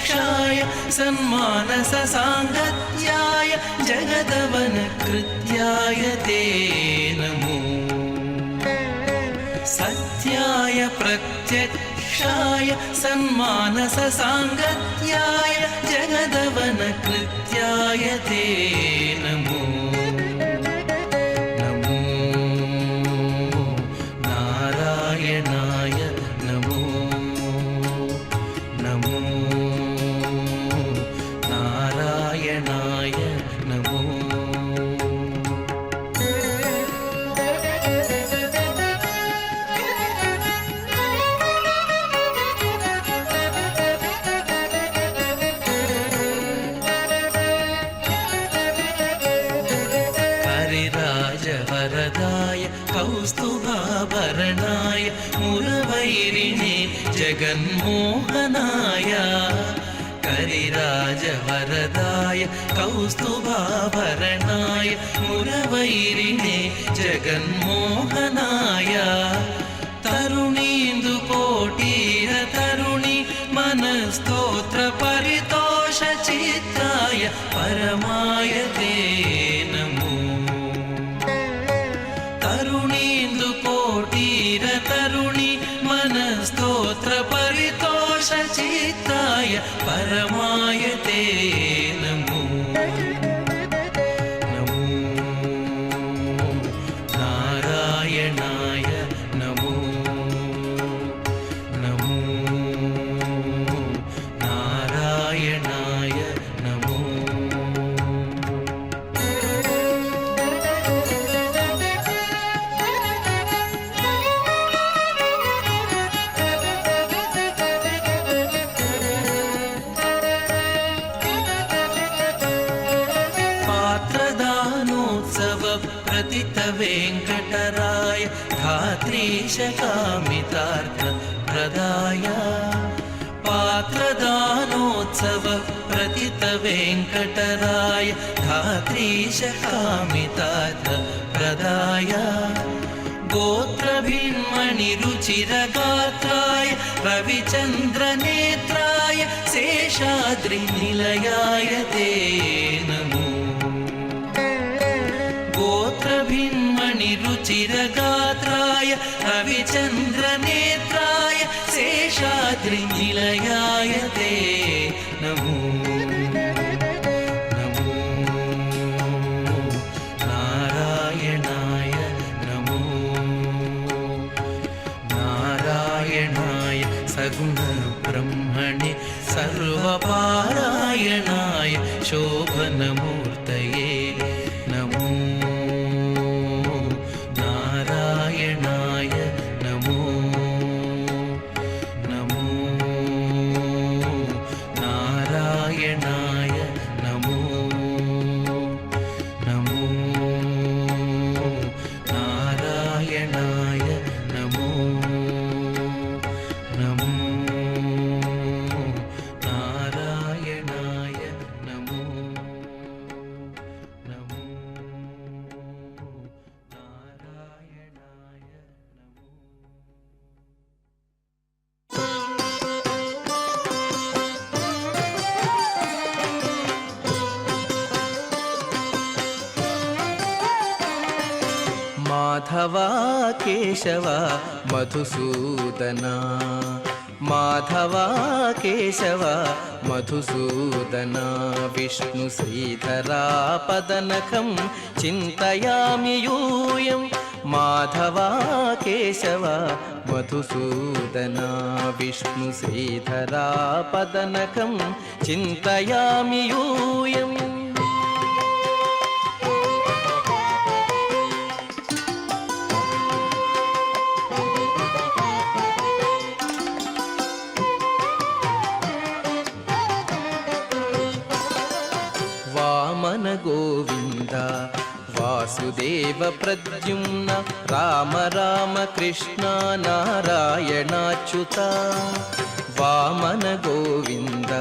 प्रत्यक्षाय सन्मानससाङ्गत्याय जगदवनकृत्याय ते नमो सत्याय प्रत्यक्षाय सन्मानससाङ्गत्याय जगदवनकृत्याय ते नमो नमो नारायणाय नमो नमो नारायणाय नमो हरिराजवरदाय कौस्तुभाभरणाय मुरवैरिणे जगन्मोहनाय करिराजवरदाय कौस्तुभाभरणाय मुरवैरिणे जगन्मोहनाय तरुणीन्दुकोटीर तरुणि मनस्तोत्र परितोषचित्राय परमाय ते नमो तरुणीन्दुकोटीर तरुणि मनस्तोत्र परितोषचित्राय परमाय ते नमो नमो नारायणाय नमो नमो नारायणाय नमो पात्रदानोत्सव प्रतितवेङ्कटराय धात्रीशकामितार्थ प्रदाय पात्रदानोत्सव प्रतितवेङ्कटराय धात्रीशकामितार्थ प्रदाय गोत्रभिन्मणिरुचिरगात्राय रविचन्द्रनेत्राय शेषाद्रिनिलयाय ते नमो गोत्रभिन्मणिरुचिरगात्राय रविचन्द्रनेत्राय शेषाद्रिनिलयाय ते नमो नमो नारायणाय नमो नारायणाय सगुणब्रह्मणे सर्वपारायणाय शोभनमूर्तये नमो नारायणाय नमो नमो नारायणाय नमो नमो नारायणाय नमो नमो नारायणाय नमो नमो नारायणाय नमो माधवा केशव मधुसूदना माधवा केशव मधुसूदना विष्णु श्रीधरा पदनखं चिन्तयामि यूयं माधवा केशव मधुसूदना विष्णु श्रीधरा पदनखं चिन्तयामि यूयम् वामन गोविन्द वासुदेव प्रद्युम्न राम राम कृष्ण नारायणाच्युत वामन गोविन्द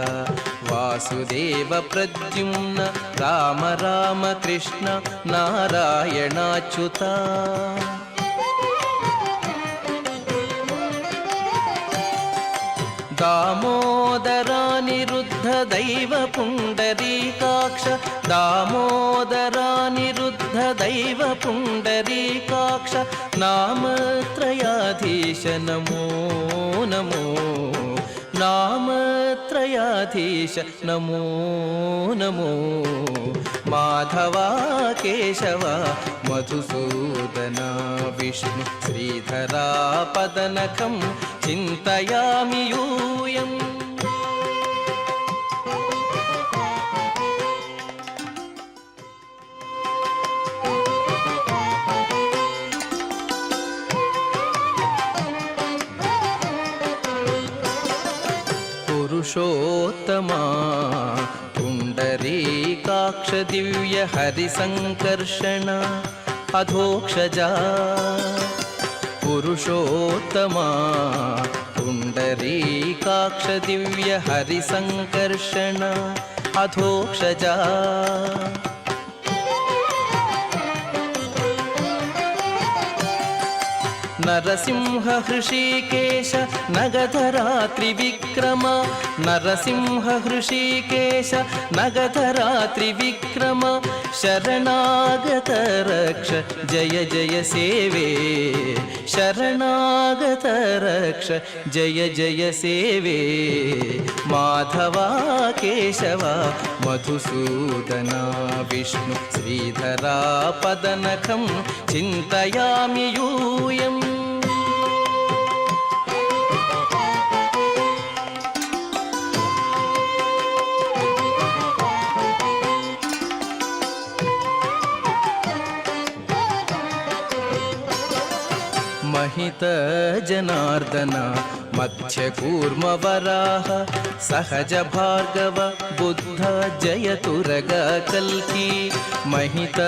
वासुदेव प्रद्युम्न राम राम कृष्ण नारायणाच्युत दामोदरानिरुद्ध दैव पुण्डरीकाक्ष दामोदरानिरुद्ध दैव पुण्डरीकाक्ष नामत्रयाधीश नमो नमो नामत्रयाधीश नमो नमो माधवा केशव मधुसूदना विष्णु श्रीधरा पदनखं चिन्तयामि यूयम् पुरुषोत्तमा पुण्डरीकाक्ष दिव्य हरिसङ्कर्षण अधोक्षजा पुरुषोत्तमा पुण्डरीकाक्ष दिव्य हरिसङ्कर्षण अधोक्षजा नरसिंह हृषीकेश नगधरा त्रिविक्रम नरसिंह हृषीकेश नगधरा त्रिविक्रम शरणागत रक्ष जय जय सेवे शरणागत रक्ष जय जय सेवे माधवा केशव मधुसूदना विष्णु श्रीधरा पदनखं चिन्तयामि यूयम् महित जनार्दन मत्स्यकूर्म वराह सहज भार्गव बुद्ध जयतुरग कल्की महित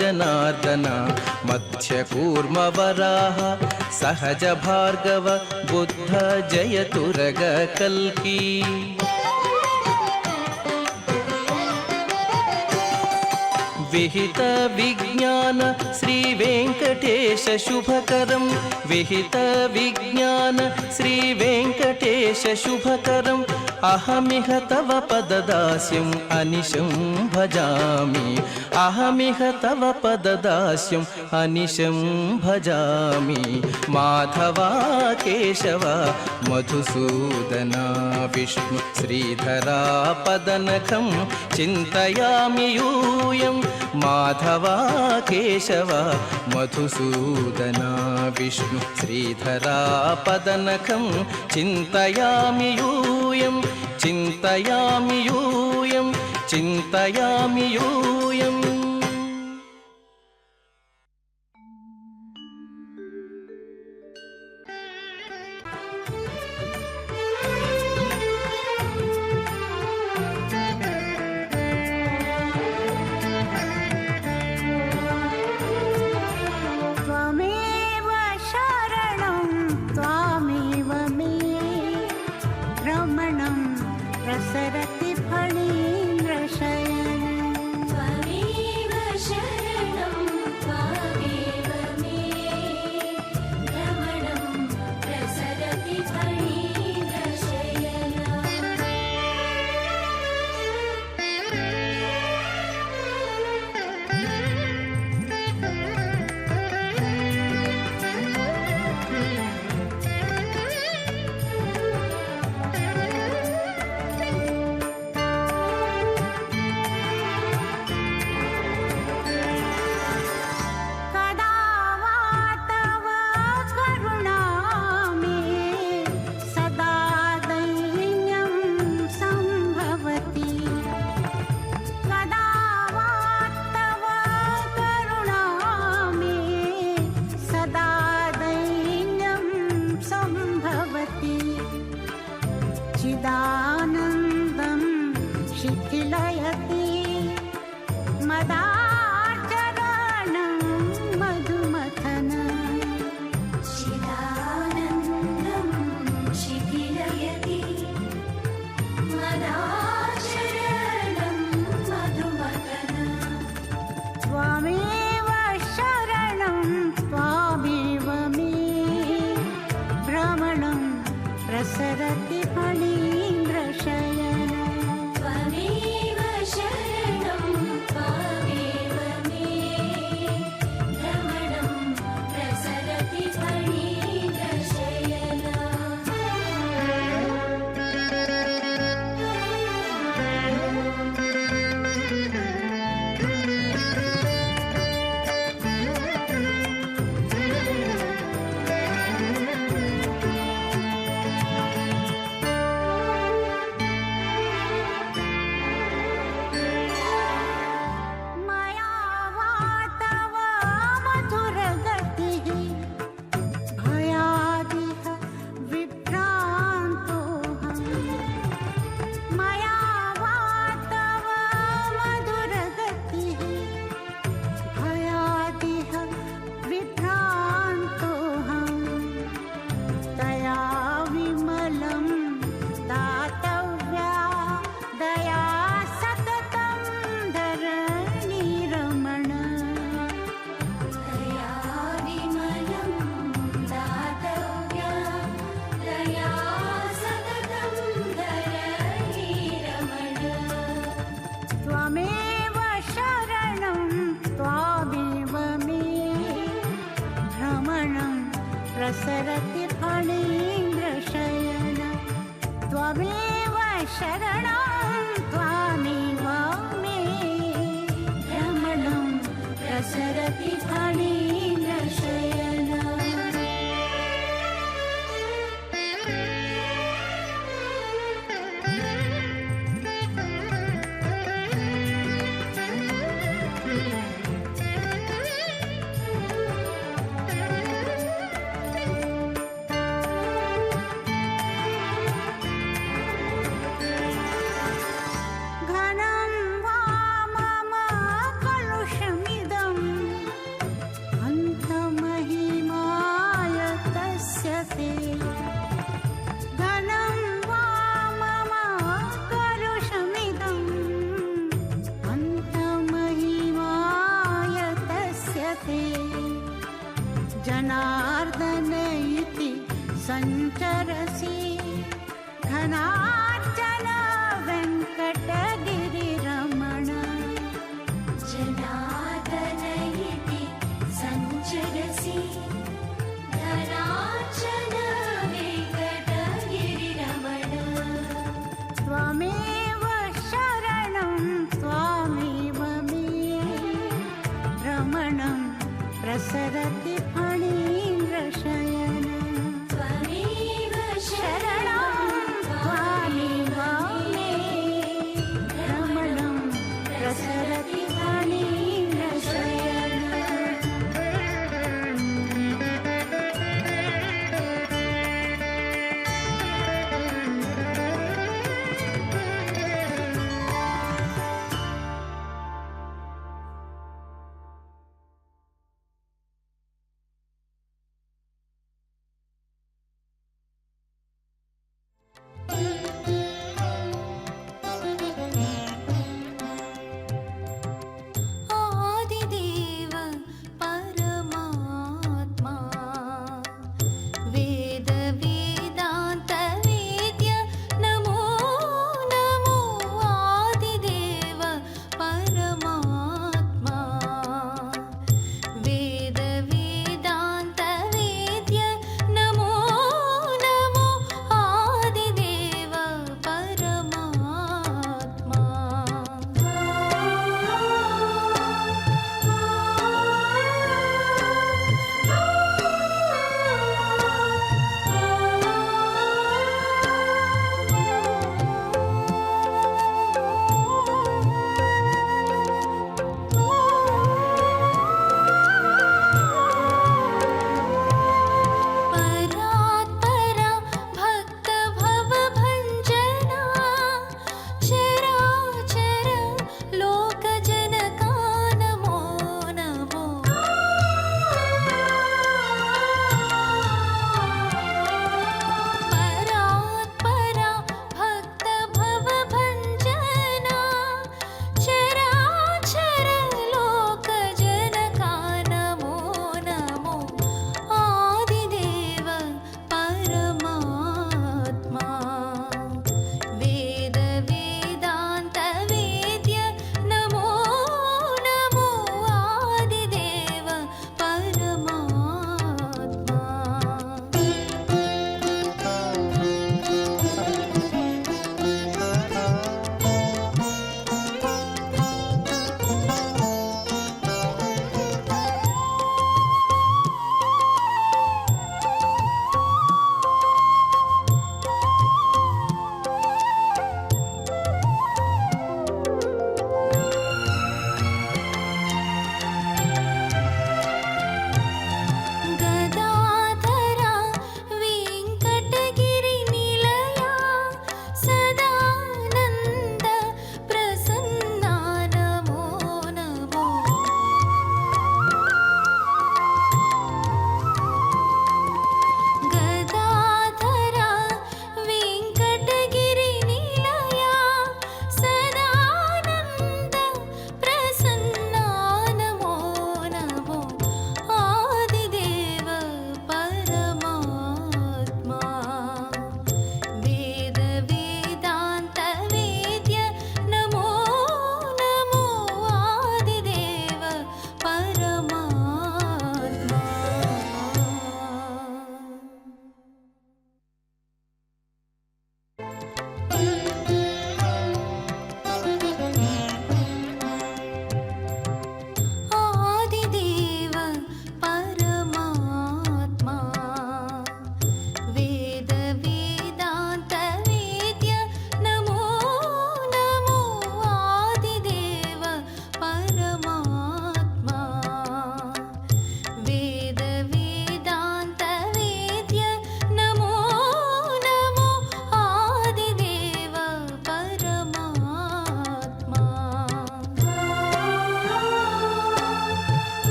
जनार्दन मत्स्यकूर्म वराह सहज भार्गव बुद्ध जयतुरग कल्की विहित विज्ञान श्री वेंकटेश शुभकरं विहित विज्ञान श्री वेंकटेश शुभकरम् अहमिह तव पददास्यम् अनिशं भजामि अहमिह तव पददास्यम् अनिशं भजामि माधवा केशव मधुसूदना विष्णु श्रीधरा पदनखं चिन्तयामि यूयम् माधवा केशव मधुसूदना विष्णु श्रीधरा पदनखं चिन्तयामि यूयम् चिन्तयामि यूयम् चिन्तयामि यूयम् सरति फणीन्द्र शयन त्वमेव शरणं त्वमेव मे रमणं प्रसरति फणीन्द्र शयन चिदानन्दं शिथिलयति मदाचरणं मधुमथन चिदानन्दं शिथिलयति मदाचरणं मधुमथन त्वमेव शरणं त्वमेव मे भ्रमणं प्रसरति फणीन्द्र शयन मया सततं धरणि रमण त्वमेव शरणं त्वामेव मे भ्रमणं प्रसरति फणीन्द्रशयन त्वमेव शरणं त्वामेव मे भ्रमणं प्रसरति फणीन्द्रशयन घनं वा मम कलुषमिदम् अन्तमहिमाय तस्य ते घनं वा मम कलुषमिदम् अन्तमहिमाय तस्य ते जनार्दन इति सञ्चरसि घनार्चन वेङ्कटगिरिरमण जनार्दन इति सञ्चरसि धनार्चन वेङ्कटगिरिरमण त्वमेव शरणं त्वामेव मे भ्रमणं प्रसरति फणीन्द्रशयन त्वमेव शरणं त्वामेव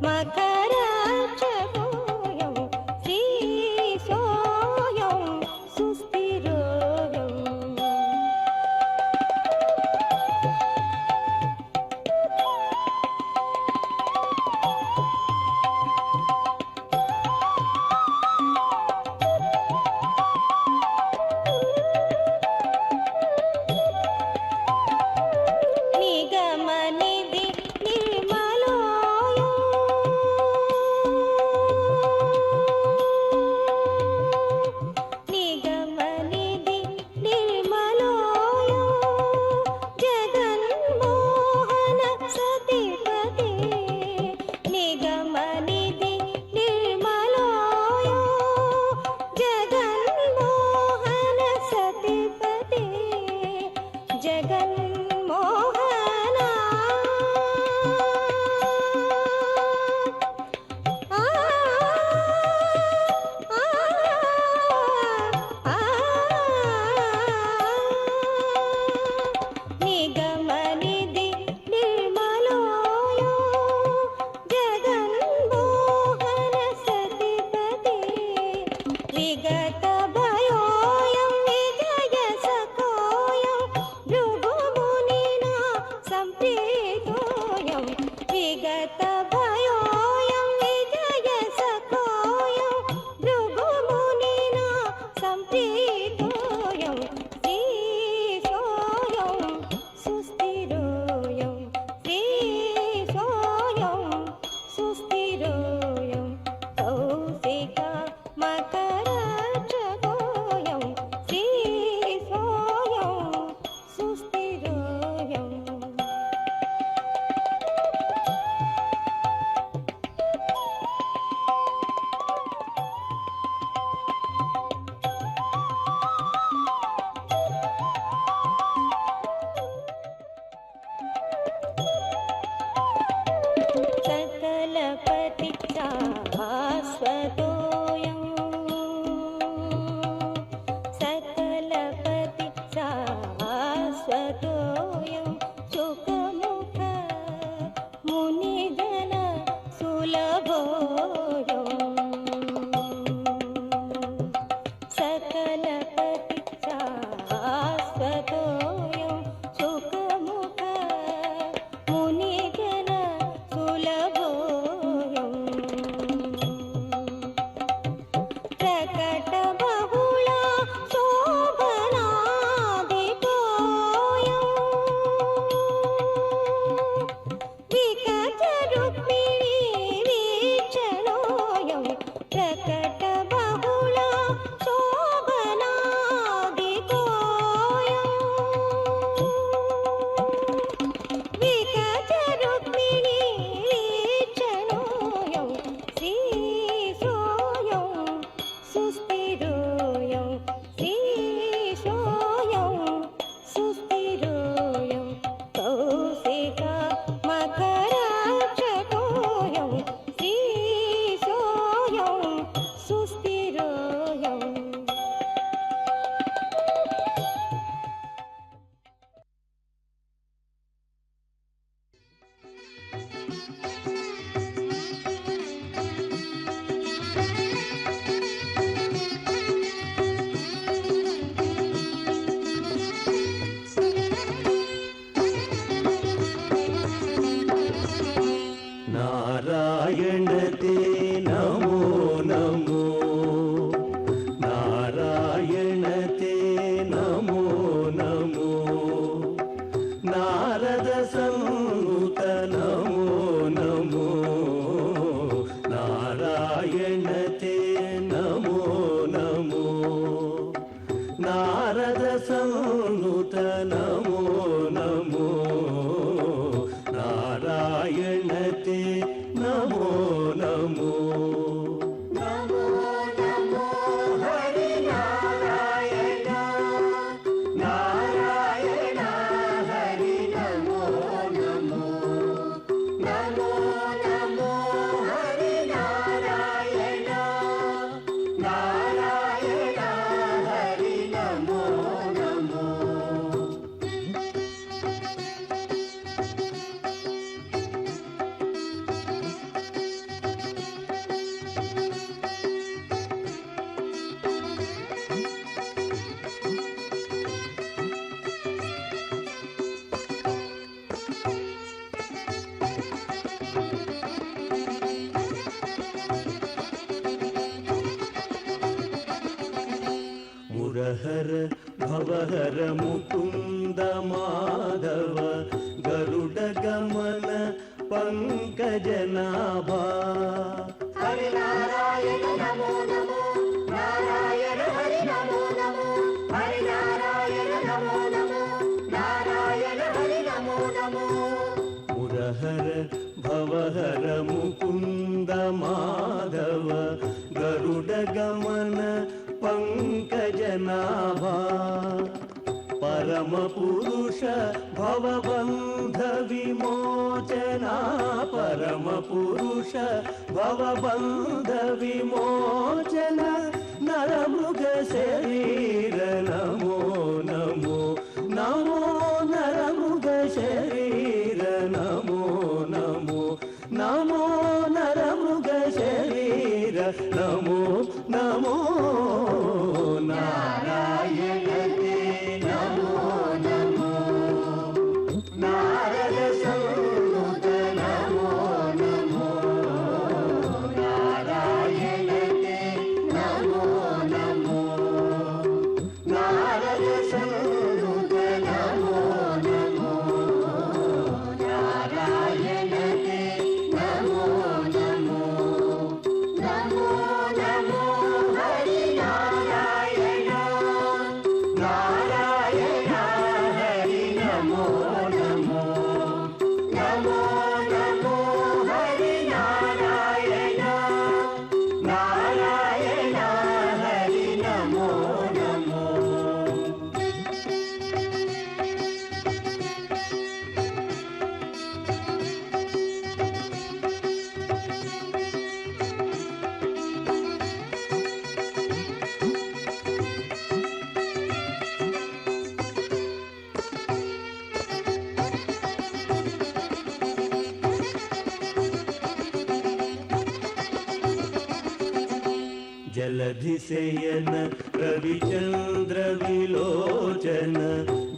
मकरक्षगोऽयं श्रीसोऽयं सुस्थिरोऽयम् निगमनिधि निर्मलोऽयं निगमनिधि निर्मलोऽयं जगन्मोहन सतिपते निगमनिधि निर्मलोऽयं जगन्मोहन सतिपते जगन्मोहन निगमनिधि निर्मलोऽयं जगन्मोहन सतिपते विगतभयोऽयं विजयसखोऽयं भृगुमुनिना सम्प्रीतोऽयं विगतभयोऽयं विजयसखोऽयं भृगुमुनिना सम्प्रीतोऽयं श्रीसोऽयं सुस्थिरोऽयं श्रीसोऽयं सुस्थिरोऽयं कौशिका मकरक्षगोऽयं श्रीसोऽयं सुस्थिरोऽयम् सकलपति शाश्वतोऽयं सकलपति शाश्वतोऽयं सुखमुख मुनिजन सुलभोऽयं सकलपति शाश्वतोऽयं सुखमुख मुनिजन सुलभोऽयं प्रकटबहुळ शोभनादितोऽयं विकचरुक्मिणी वीक्षणोऽयं प्रकटबहुळ शोभनादितोऽयं विकचरुक्मिणी वीक्षणोऽयं श्रीसोऽयं सुस्थिरोऽयं श्रीसोऽयं सुस्थिरोऽयं कौशिका मकरक्षगोऽयं श्रीसोऽयं सुस्थिरोऽयम् नारायण ते नमो नमो नारायण ते नमो नमो नारद संत नमो नमो नारायण ते नमो नमो नारद संत नमो नमो नारायण ते नमो नमो नमो नमो हरि नारायण नारायण हरि नमो नमो नमो नमो हरि नारायण नारायण हरि नमो नमो ಮುರಹರ ಭವಹರ ಮುಕುಂದ ಮಾಧವ ಗರುಡ ಗಮನ ಪಂಕಜನಾಭ ಹರಿನಾರಾಯಣ ನಮೋ ನಮೋ ನಾರಾಯಣ ಹರಿ ನಮೋ ನಮೋ ಹರಿನಾರಾಯಣ ನಮೋ ನಮೋ ನಾರಾಯಣ ಹರಿ ನಮೋ ನಮೋ ಮುರಹರ ಭವಹರ ಮುಕುಂದ ಮಾಧವ ಗರುಡ ಗಮನ ಪಂಕಜನಾಭ ಪರಮ ಪುರುಷ ಭವಬಂಧ ವಿಮೋಚನ ಪರಮ ಪುರುಷ ಭವಬಂಧ ವಿಮೋಚನ ನರಮೃಗ ಶರೀರ ನಮೋ ನಮೋ ನಮೋ ನರಮೃಗ ಶರೀರ ನಮೋ ನಮೋ ನಮೋ ನರಮೃಗ ಶರೀರ ನಮೋ ನಮೋ ನಾರಾಯಣತೆ ನಮೋ ನಮೋ ನಾರದ ಸಂಯುತ ನಮೋ ನಮೋ ನಾರಾಯಣತೆ ನಮೋ ನಮೋ ನಾರದ ಸಂಯುತ ನಮೋ ನಮೋ ನಾರಾಯಣತೆ ನಮೋ ನಮೋ ನಮೋ ನಮೋ ಹರಿನಾರಾಯಣ ನಾರಾಯಣ ಹರಿ ನಮೋ ನಮೋ ನಮೋ ನಮೋ ಹರಿನಾರಾಯಣ ನಾರಾಯಣ ಹರಿ ನಮೋ ನಮೋ ಜಲಧಿಸೆಯನ ರವಿಚಂದ್ರ ವಿಲೋಚನ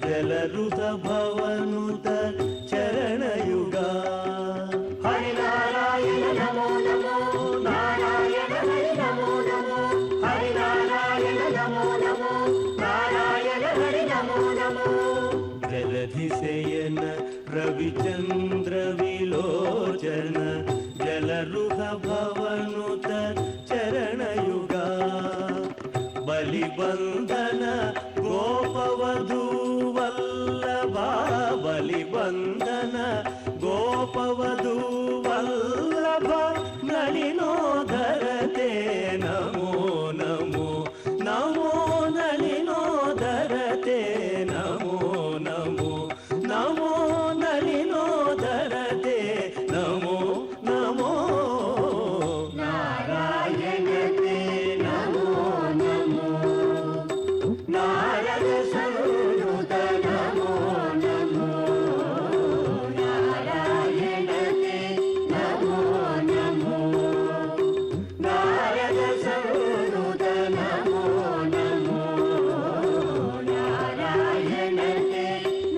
ಜಲರುತ ಭವನುತ ಚರಣಯುಗ ಹರಿನಾರಾಯಣ ನಮೋ ನಮೋ ನಾರಾಯಣ ಹರಿ ನಮೋ ನಮೋ ಹರಿನಾರಾಯಣ ನಮೋ ನಮೋ ನಾರಾಯಣ ಹರಿ ನಮೋ ನಮೋ ಜಲಧಿಸೆಯನ ರವಿಚಂದ್ರ ವಿಲೋಚನ ಜಲರುಹ ಭವನುತ ಚರಣಯುಗ ಬಲಿಬಂಧನ ಗೋಪವಧೂ ವಲ್ಲಭ ಬಲಿಬಂಧನ ಗೋಪವಧೂ ವಲ್ಲಭ ನಳಿನೋಧರತೆ ನಮೋ ನಮೋ ನಮೋ ನಳಿನೋಧರತೆ ನಮೋ ನಮೋ ನಮೋ ನಳಿನೋಧರತೆ ನಮೋ ನಮೋ ನಾರಾಯಣತೆ ನಮೋ ನಮೋ ನಾರದ ಸಂಯುತ ನಮೋ ನಮೋ ನಾರಾಯಣತೆ ನಮೋ ನಮೋ ನಾರದ ಸಂಯುತ ನಮೋ ನಮೋ ನಾರಾಯಣತೆ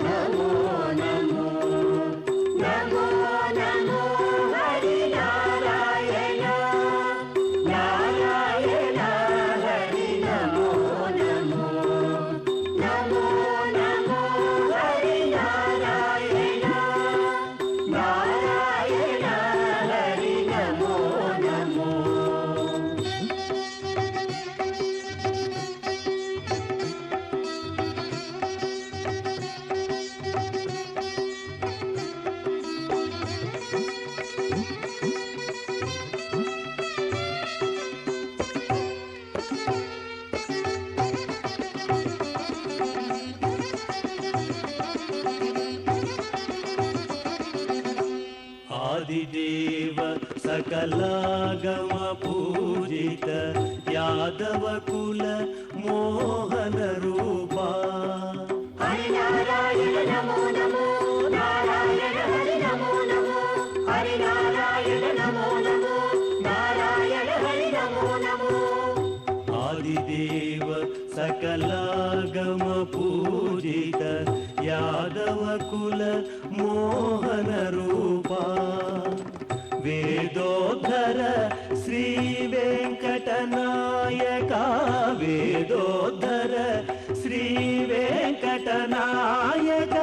ನಮೋ ನಮೋ ನಮೋ ನಮೋ ಹರಿನಾರಾಯಣ ನಾರಾಯಣ ಹರಿ ನಮೋ ನಮೋ ನಮೋ ನಮೋ ಹರಿನಾರಾಯಣ ನಾರಾಯಣ ಹರಿ ನಮೋ ನಮೋ आदिदेव सकलागम पूजित यादव कुल मोहन रूपा हरिनारायण नमो नमो नारायण हरि नमो नमो हरिनारायण नमो नमो नारायण हरि नमो नमो आदिदेव सकलागम पूजित यादव कुल मोहन रूपा वेदोद्धर श्री वेंकटनायका वेदोद्धर श्री नायक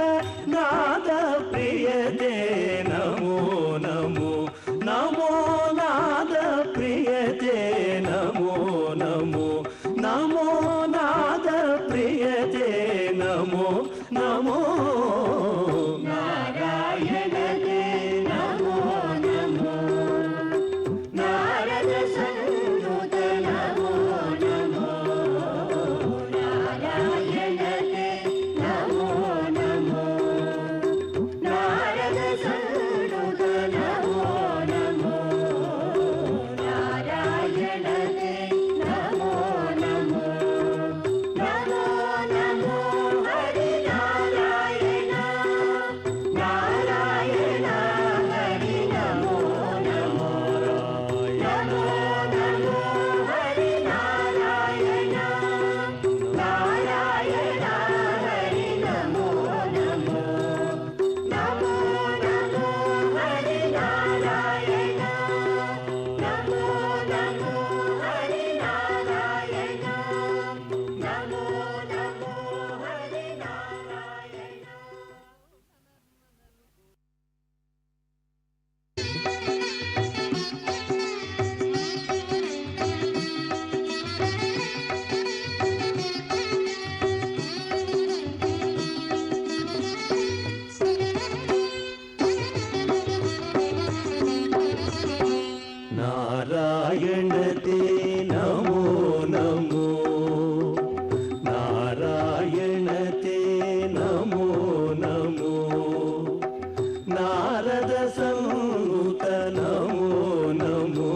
नाद प्रियते नमो नमो नमो नाद प्रियते नमो नमो नमो नाद प्रियते नमो नमो नारायण ते नमो नमो नारद संयुत नमो नमो नारायण ते नमो नमो नारद संयुत नमो नमो नारायण ते नमो नमो नमो नमो हरि नारायण नारायण हरि नमो नमो नमो नमो हरि नारायण नारायण हरि नमो नमो नमो नमो हरि नारायण नमो नमो हरि नारायण नमो नमो हरि नारायण नारायण ते नमो नमो नारायण ते नमो नमो नारद संयुत नमो नमो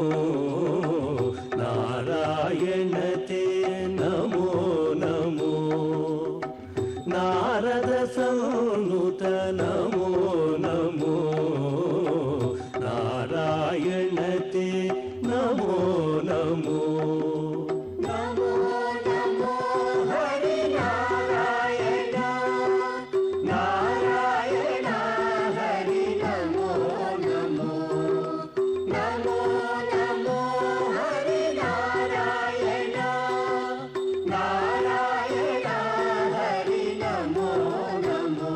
नारायण ते नमो नमो नारद संयुत नमो नमो नारायण ते नमो नमो नमो नमो हरि नारायण नारायण हरि नमो नमो नमो नमो हरि नारायण नारायण हरि नमो नमो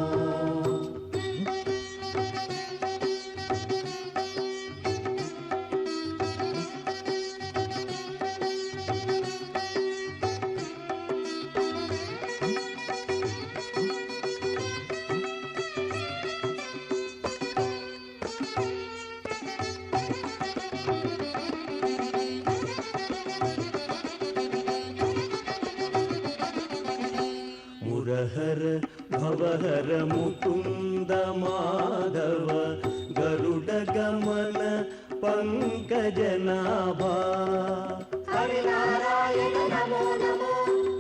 मुरहर भवहर मुकुंद माधव गरुड गमन पंकजनाभा हरि नारायण नमो नमो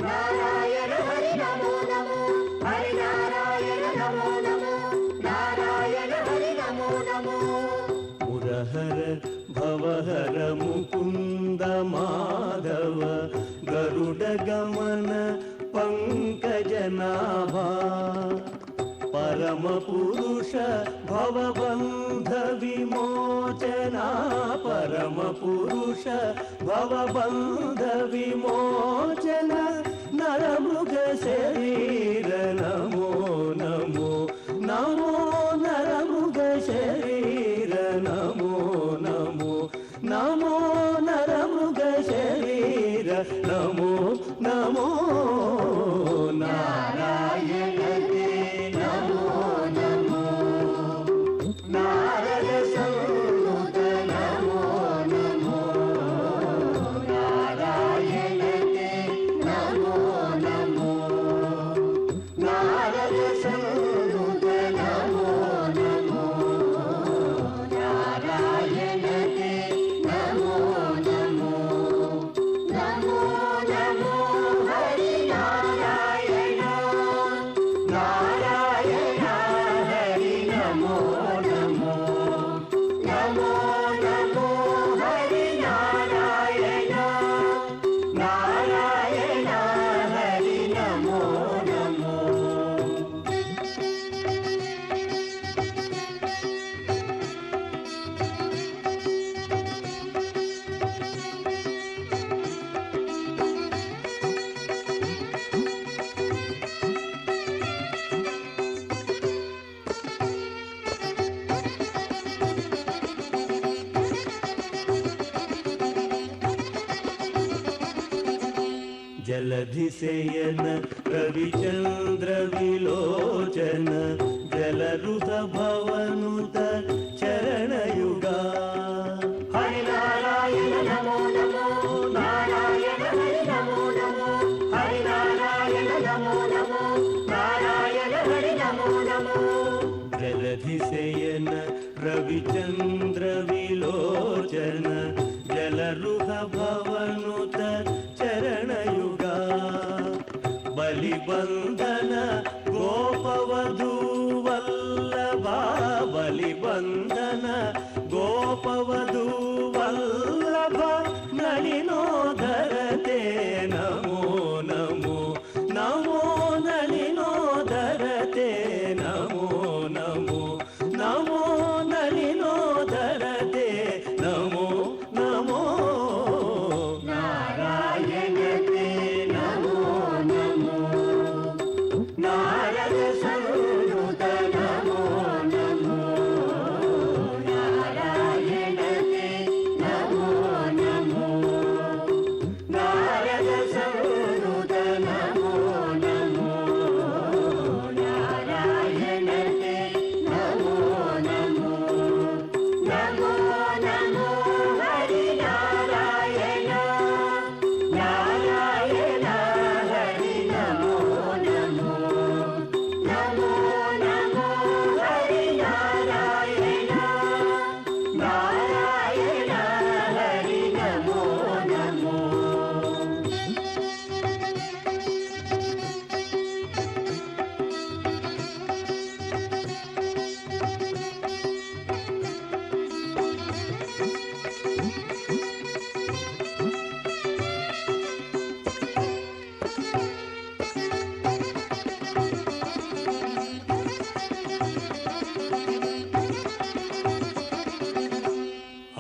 नारायण हरि नमो नमो हरि नारायण नमो नमो नारायण हरि नमो नमो मुरहर भवहर मुकुंद माधव गरुड गमन पंकजनाभा परम पुरुष भवबंध विमोचना परम पुरुष भवबंध विमोचना नरमृग शरीर नमो नमो नमो नरमृग शरीर नमो नमो नमो नरमृग शरीर नमो नमो नारायण ते नमो नमो नारद संयुत नमो नमो नारायण ते नमो नमो नारद संयुत नमो जलधिशयन रविचन्द्रविलोचन जलरुत भवनुत चरणयुगा हरिनारायण नमो नमो नारायण हरि नमो नमो हरिनारायण नमो नमो नारायण हरि नमो नमो जलधिशयन रविचन्द्रविलोचन जलरुह भवनुत चरणयुगा बलिबन्धन गोपवधूवल्लभा बलिबन्धन गोपवधूवल्लभ नलिनोदरते नमो नमो नमो नलिनोदरते नमो नमो नमो नलिनोदरते नमो नमो नारायणते नमो नमो नारद संनुत नमो नमो नारायणते नमो नमो नारद संनुत नमो नमो नारायणते नमो नमो नमो नमो हरि नारायण नारायण हरि नमो नमो नमो नमो हरि नारायण नारायण हरि नमो नमो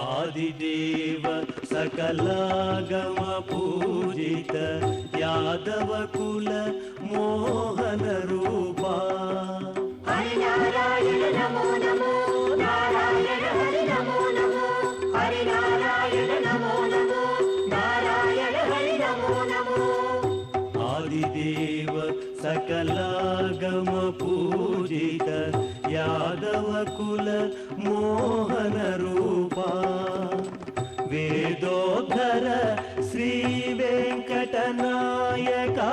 आदिदेव सकलागम पूजित यादव कुल मोहन रूपा हरि नारायण नमो नमो नारायण हरि नमो नमो हरि नारायण नमो नमो नारायण हरि नमो नमो आदिदेव सकलागम पूजित यादव कुल मोहन रूपा वेदोद्धर श्री वेंकटनायका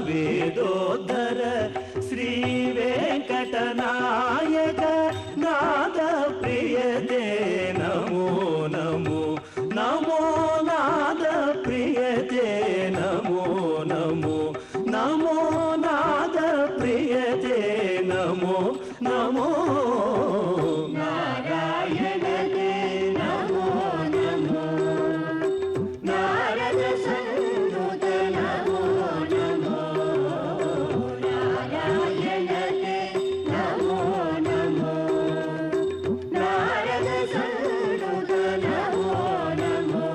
वेदोद्धर श्री वेंकटनायक नाद प्रियते नमो नमो नमो नाद प्रियते नमो नमो नमो नाद प्रियते नमो नमो नारायणते नमो नमो नारद संनुत नमो नमो नारायणते नमो नमो नारद संनुत नमो नमो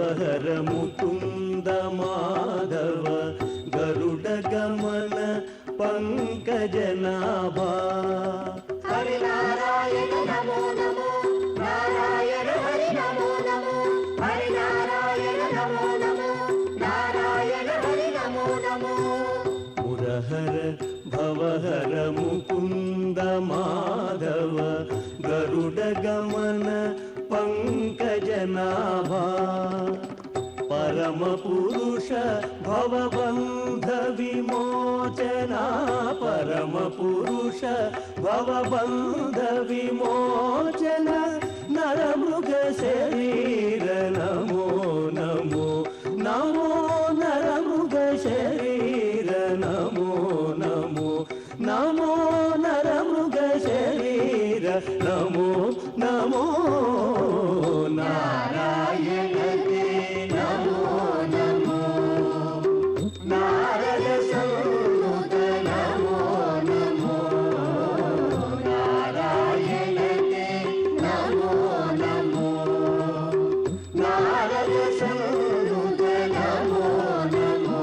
ಭವಹರ ಮುಕುಂದ ಮಾಧವ ಗರುಡ ಗಮನ ಪಂಕಜನಾಭ ಹರಿನಾರಾಯಣ ನಮೋ ನಮೋ ನಾರಾಯಣ ಹರಿ ನಮೋ ನಮೋ ಹರಿನಾರಾಯಣ ನಮೋ ನಮೋ ನಾರಾಯಣ ಹರಿ ನಮೋ ನಮೋ ಮುರಹರ ಭವಹರ ಮುಕುಂದ ಮಾಧವ ಗರುಡ ಗಮನ ಪಂಕಜನಾಭ ಪರಮ ಪುರುಷ ಭವಬಂಧ ವಿಮೋಚನ ಪರಮ ಪುರುಷ ಭವಬಂಧ ವಿಮೋಚನ ನರಮೃಗ ಶರೀರ ನಮೋ ನಮೋ ನಮೋ ನರಮೃಗ ಶರೀರ ನಮೋ ನಮೋ ನಮೋ ನರಮೃಗ ಶರೀರ ನಮೋ ನಮೋ ನಾರಾಯಣತೆ ನಮೋ ನಮೋ ನಾರದ ಸಂನುತ ನಮೋ ನಮೋ ನಾರಾಯಣತೆ ನಮೋ ನಮೋ ನಾರದ ಸಂನುತ ನಮೋ ನಮೋ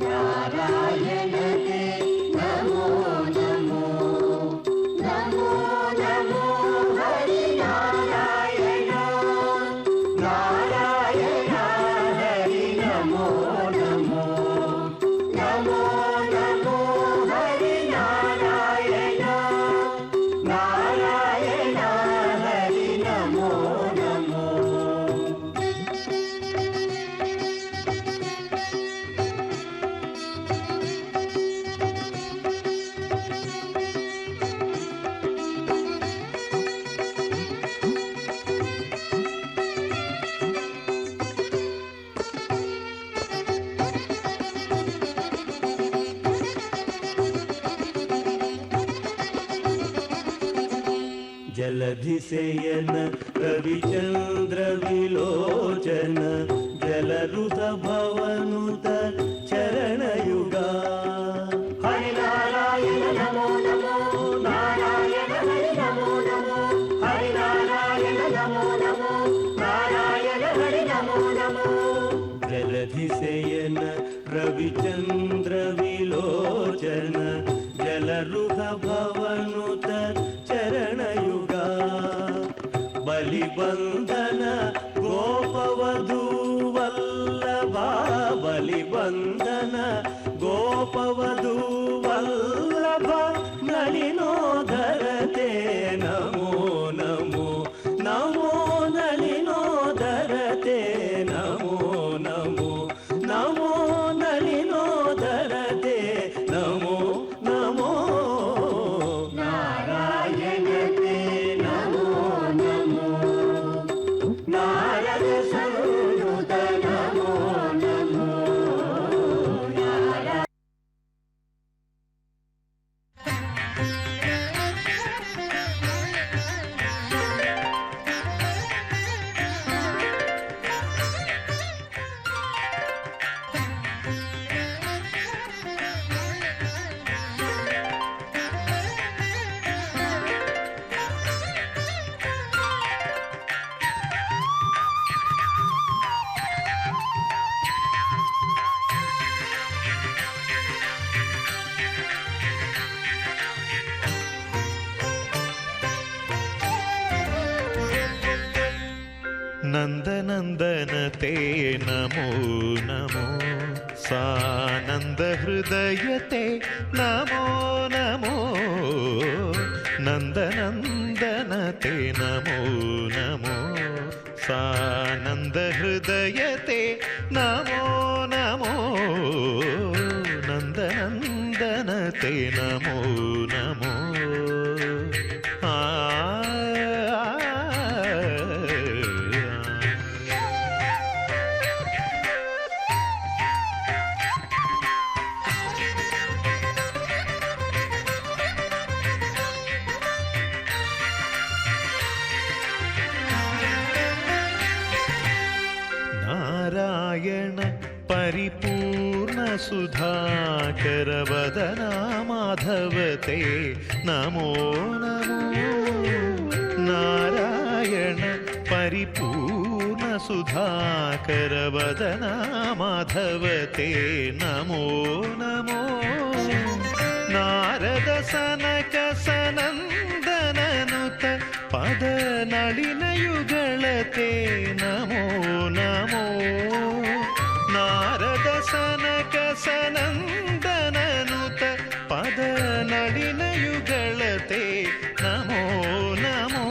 ನಾರಾಯಣತೆ ನಮೋ ನಮೋ ನಮೋ ನಮೋ ಹರಿ ನಾರಾಯಣ ನಾರಾಯಣ ಹರಿ ನಮೋ ನಮೋ ನಮೋ ನಮೋ ಹರಿ ನಾರಾಯಣ ನಾರಾಯಣ ಹರಿ ನಮೋ ನಮೋ ಜಲಧಿಸೇಯನ ರವಿಚಂದ್ರ ವಿಲೋಚನ ಜಲರುತ ಭವನುತ ಚರಣಯುಗ ಹರಿನಾರಾಯಣ ನಮೋ ನಮೋ ನಾರಾಯಣ ಹರಿ ನಮೋ ನಮೋ ಹರಿನಾರಾಯಣ ನಮೋ ನಮೋ ನಾರಾಯಣ ಹರಿ ನಮೋ ನಮೋ ಜಲಧಿಸೇಯನ ರವಿಚಂದ್ರ ವಿಲೋಚನ ಜಲರುಹ ಭವನುತ ಚರಣಯುಗ ಬಲಿಬಂಧನ ಗೋಪವಧೂ ವಲ್ಲಭ ಬಲಿಬಂಧನ ಗೋಪವಧೂ ವಲ್ಲಭ ನಳಿನೋಧರತೆ ನಮೋ ನಮೋ ನಮೋ ನಳಿನೋಧರತೆ ನಮೋ ನಮೋ ನಮೋ ನಳಿನೋಧರತೆ ನಮೋ ನಮೋ ನಾರಾಯಣತೆ ನಮೋ ನಮೋ ನಾರದ ಸಂಯುತ ನಮೋ ನಮೋ नन्दनन्दनते नमो नमो सानन्दहृदयते नमो नमो नन्दनन्दनते नमो नमो सानन्दहृदयते नमो नमो नन्दनन्दनते नमो नमो नारायण परिपूर्ण सुधाकर वदना माधवते नमो नमो नारायण परिपूर्ण सुधाकरवदना माधव ते नमो नमो नारद सनक सनन्दननुत पद नलिनयुगलते नमो नमो नारद सनक सनन्दननुत पद नलिनयुगलते नमो नमो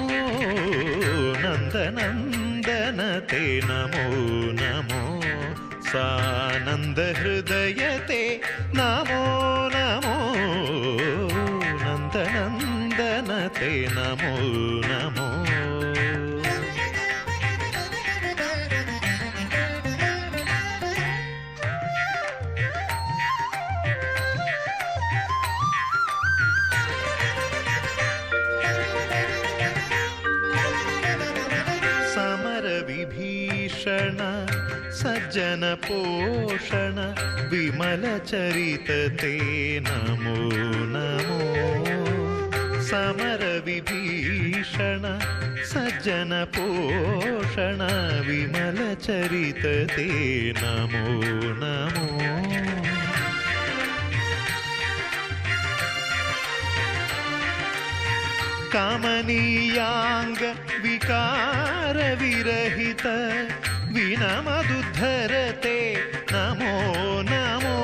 नन्दनन्दनते नमो नमो सानन्दहृदयते नमो नमो नन्दनन्दनते नमो नमो समरविभीषण सज्जन पोषण विमल चरित ते नमो नमो समर विभीषण सज्जन पोषण विमल चरित ते नमो नमो कामनीयांग विकार विरहित विनमदुद्धरते नमो नमो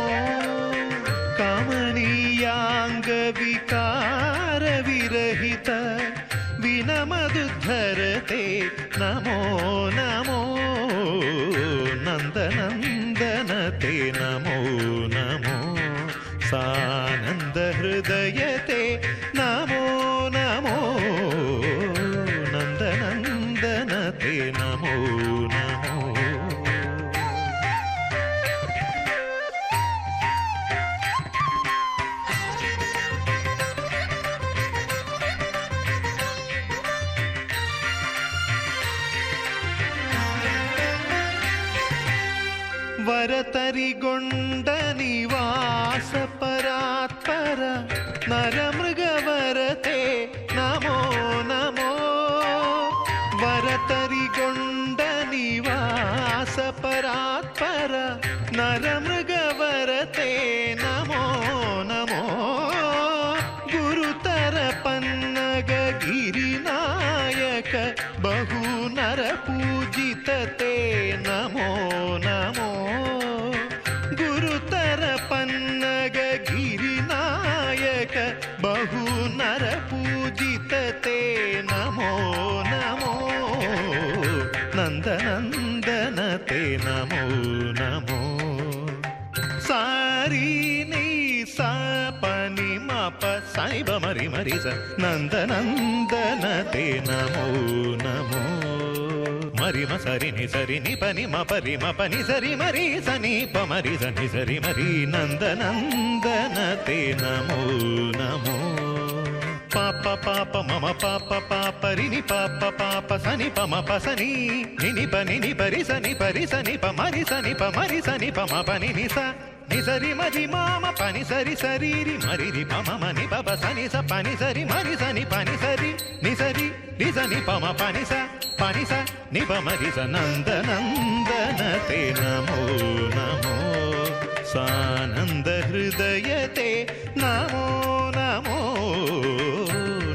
कामनीयांग विकार विरहित विनमदुद्धरते नमो नमो नन्दनन्दनते नमो नमो सानन्द हृदयते नमो नमो नन्दनन्दनते नमो नमो वरतरिगोण्ड निवास परात्पर नरमृगवरते नमो नमो वरतरिगोण्ड निवास परात्पर नरमृगवरते नमो नमो गुरुतर पन्नग गिरिनायक बहु नर पूजितते नमो नमो गुरुतर पन्नग गिरिनायक बहु नर पूजितते नमो नमो नन्दनन्दनते नमो नमो सारी नी सा पनि मप साई ब मरि मरि स नन्दनन्दनते नमो नमो मरि म सरि नि पनि म परि म पनि सरि मरि स नि प मरि स नि सरि मरि नन्दनन्दनते नमो नमो पाप पाप मम पाप पाप रि नि पाप पाप स नि प म प स नि नि प नि परि स नि प मरि स नि प मरि स नि प म प नि स नि सरि मरि माम पनि सरि सरि रि मरि रि प म नि प प स नि स पनि सरि मरि स नि पनि सरि नि सरि रि स नि प म पनि स नि प मरि स नन्दनन्दनते नमो नमो सानन्द हृदयते नमो नमो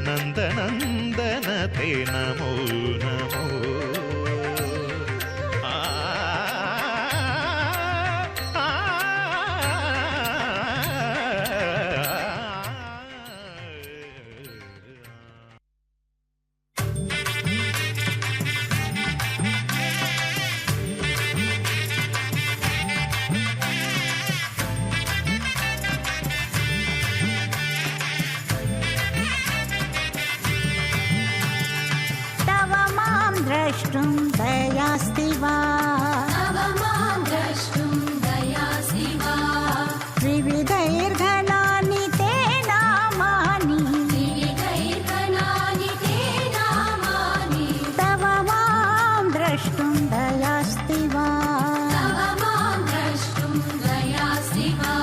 नन्दनन्दनते नमो नमो द्रष्टुं दयास्ति वा तव मां द्रष्टुं दयास्ति वा त्रिविधैर्घनानि ते नामानि त्रिविधैर्घनानि ते नामानि तव मां द्रष्टुं दयास्ति वा तव मां द्रष्टुं दयास्ति वा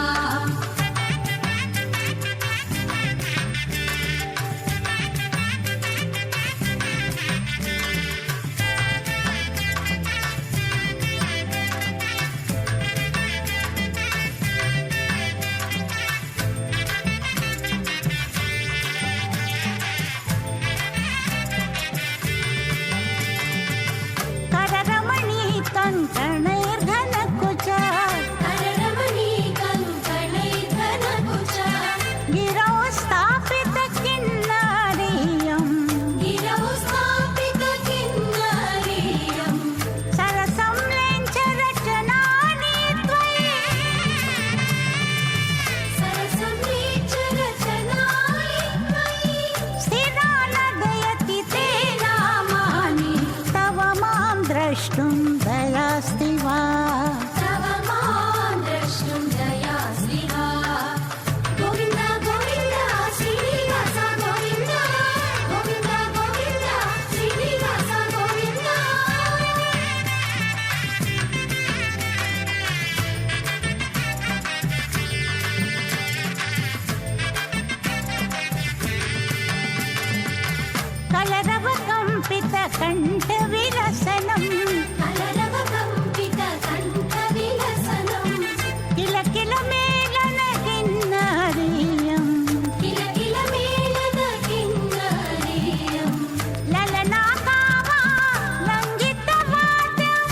द्रष्टुं दयास्ति वा तव मां द्रष्टुं दयास्ति वा गोविन्द गोविन्द श्रीनिवास गोविन्द गोविन्द गोविन्द श्रीनिवास गोविन्द कलरवकम्पितकण्ठविलसनं कलरवकम्पितकण्ठविलसनं किल किल मेलनकिन्नरीयं किल किल मेलनकिन्नरीयं ललनाकावा लङ्घितवाद्यं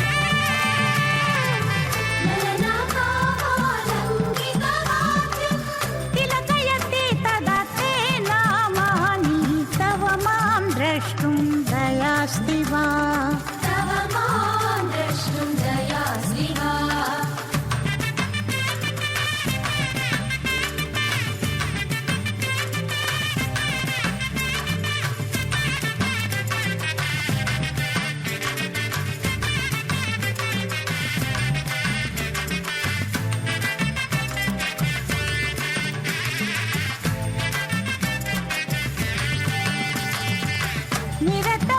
ललनाकालङ्कितवाद्यं तिलकयति तदा ते नामानि तव मां द्रष्टुं दयास्ति वा तव मां द्रष्टुं दयास्ति वा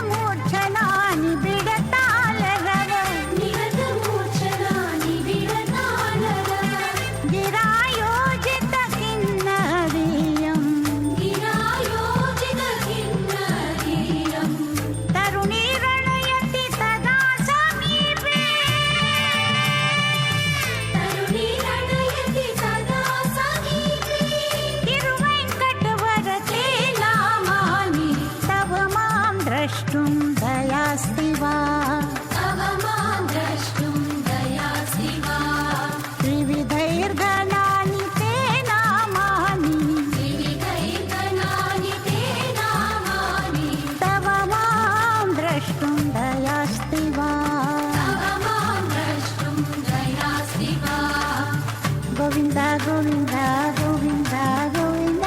निरतमूर्छनानि बिडतालरव निरतमूर्छनानि विडतालरव गिरायोजितकिन्नरीयं गिरायोजितकिन्नरीयं तरुणीरणयति तदा समीपे तरुणीरणयति तदा समीपे तिरुवेङ्कटवरते नामानि तव मां द्रष्टुं दयास्ति वा तव मां द्रष्टुं दयास्ति वा त्रिविधैर्गणानि ते नामानि विविधैर्गणानि ते नामानि तव मां द्रष्टुं दयास्ति वा तव मां द्रष्टुं दयास्ति वा गोविन्द गोविन्द गोविन्द गोविन्द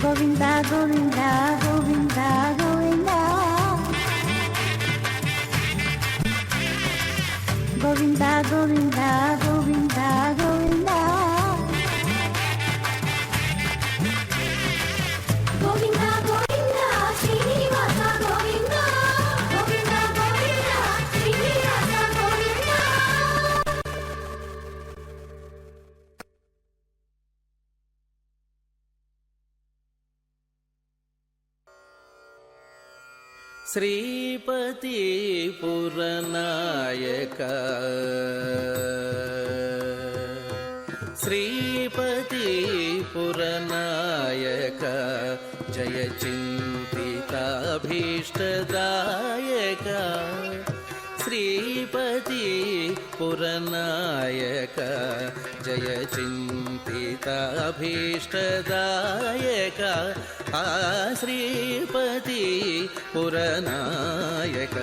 गोविन्द गोविन्द गोविन्द गोविन्द गोविन्द गोविन्द गोविन्द गोविन्द गोविन्द गोविन्द श्रीनिवास गोविन्द गोविन्द गोविन्द श्रीनिवास गोविन्द శ్రీపతి పురనాయక శ్రీపతి పురనాయక జయ చింతితాభీష్టదాయక శ్రీపతి పురనాయక జయ చింతితాభీష్టదాయక ఆ శ్రీపతి పురనాయక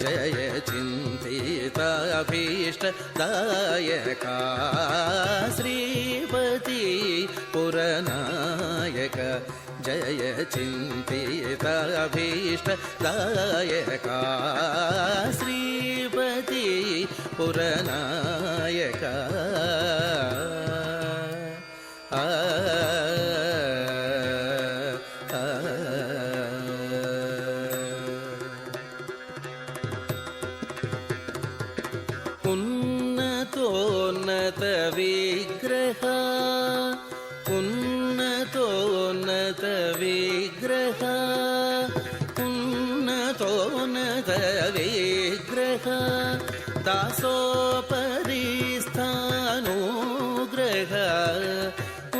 జయ చింతితాభీష్టదాయక శ్రీపతి పురనాయక జయ చింతితాభీష్టదాయక శ్రీపతి పురనాయక ఉన్నతోన్నత విగ్రహ ఉన్నతోన్నత విగ్రహ ఉన్నతోన్నత విగ్రహ దాసోపరిస్థానుగ్రహ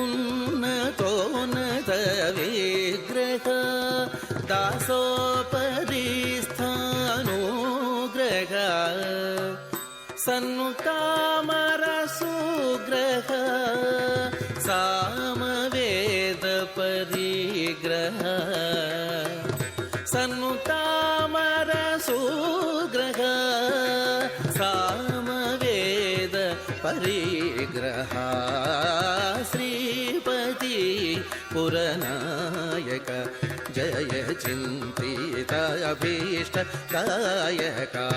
ఉన్నతోన్నత విగ్రహ దాసోపరిస్థానుగ్రహ సన్నుతామరసుగ్రహ సామవేద పరిగ్రహ సన్నుతామరసుగ్రహ సామవేద పరిగ్రహ శ్రీపతి పురనాయక जय चिन्तिताभीष्टदायका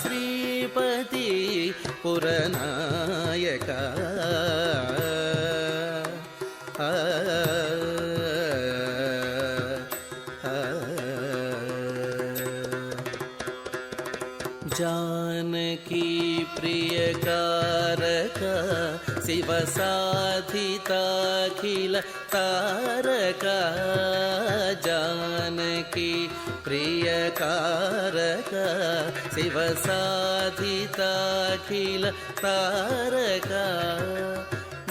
श्रीपति पुरनायका जानकी प्रियकारका शिवसाधिताखिल तारका जानकी प्रियकारका शिवसाधिताखिल तारका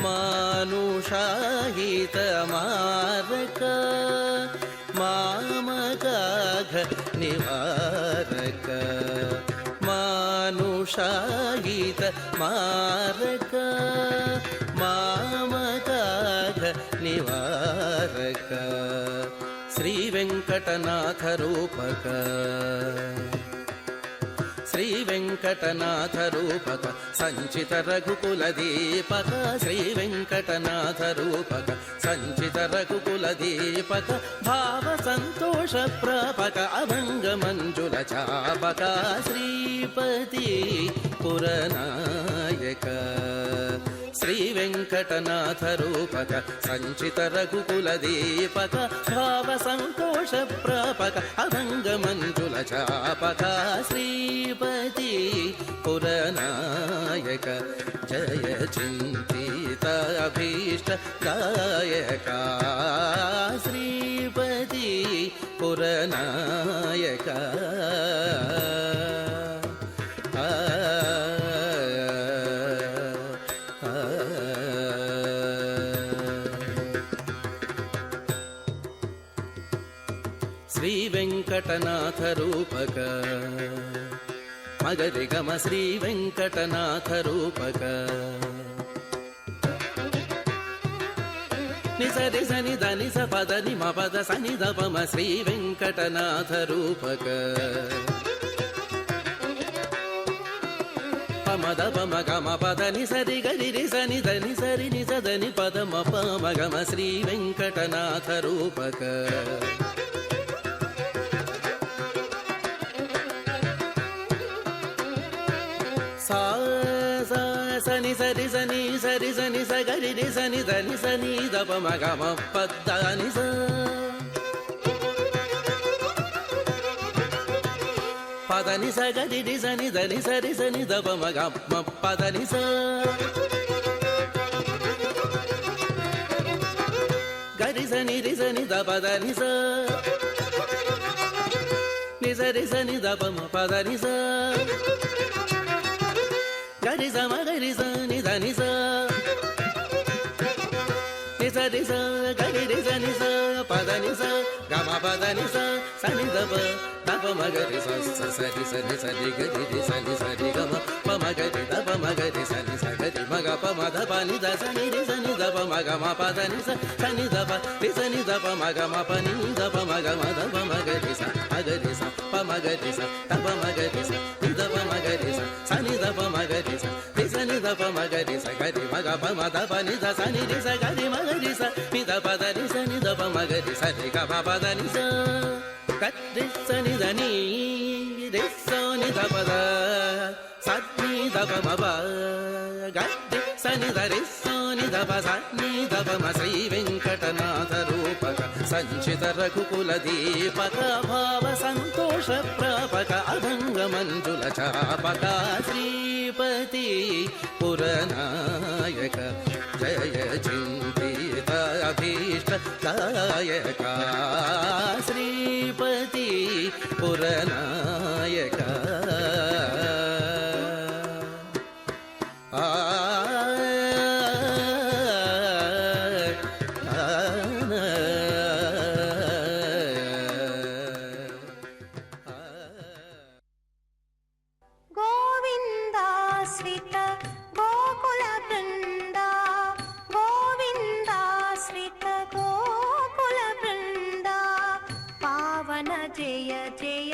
मानुषाहितमारका मामकाघ निवारक मानुषाहित मारक मामकाघ निवारक श्री वेंकटनाथ रूपक श्री वेंकटनाथ रूपक संचित रघुकुल दीपक श्री वेंकटनाथ रूपक संचित रघुकुल दीपक भाव संतोष प्रापक अभंग मंजुल चापक श्रीपति पुरनायक श्री वेंकटनाथ रूपक संचित रघुकुल दीपक भाव संतोष प्रापक अभंग मंजुल चापक श्रीपति पुरनायक जय चिन्तिताभीष्टदायका श्रीपति पुरनायक श्री वेंकटनाथ रूपक मगरि गम श्री वेंकटनाथ रूपक निसरि सनि దని స పద ని మ పద సని ద ప మ శ్రీ వెంకటనాథ రూపక పమ ద పమ గమ పద ని సరి గరి రి సని దని సరి ని స దని పద మ ప మ గమ శ్రీ వెంకటనాథ రూపక सा सा सनि सरि सनि सरि सनि स गरि रि सनि దని सनि द प म ग म प द नि स प द नि स गरि रि सनि దని सरि सनि द प म ग म प द नि स गरि सनि रि सनि द प द नि स नि सरि सनि द प म प द नि स गरि स म गरि स नि ध नि स नि स रि स गरि रि स नि स प द नि स ग म प द नि स स नि द प द प म गरि स स स रि स नि स रि गरि रि स नि स रि ग म प म गरि द प म गरि स नि स गरि म ग प म ध प नि द स नि रि स नि द प म ग म प द नि स स नि द प रि स नि द प म ग म प नि द प म ग म द प म गरि स अ गरि स प म गरि स द प म गरि स नि द प म गरि स स नि द प म गरि स रि स नि द प म गरि स गरि म ग प म द प नि द स नि रि स गरि म गरि स नि द प द रि स नि द प म गरि स रि ग प प द नि स गरि स नि द नि रि स नि द प द स नि द प म प गरि स नि द रि स नि द प स नि द प म श्री वेंकटनाथ रूपक संचित रघुकुल दीपक भाव संतोष प्रापक अभंग मंजुल चापक श्रीपति पुरनायक जय चिन्तिताभीष्टदायका श्रीपति पुरनायक गोविन्दाश्रित गोकुलवृन्दा गोविन्दाश्रित गोकुलवृन्दा पावन जय जय